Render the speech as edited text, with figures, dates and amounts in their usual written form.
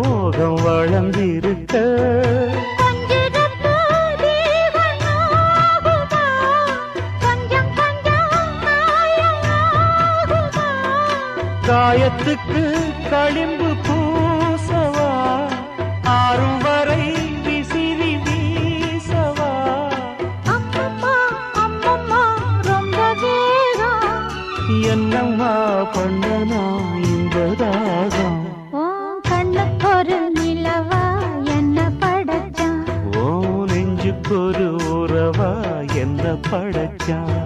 மோகம் வளர்ந்திருக்க காயத்துக்கு களிம்பு பூசவா ஆறும் வரை விசிறி வீசவா அம்மம்மா அம்மம்மா ரொம்ப வேகம் என்னம்மா பண்ணனா இந்த தாகம் கண்ணுக்கு ஒரு நிலவா என்ன படைச்சான் ஓ நெஞ்சுக்கு ஒரு உறவா என்ன படைச்சான்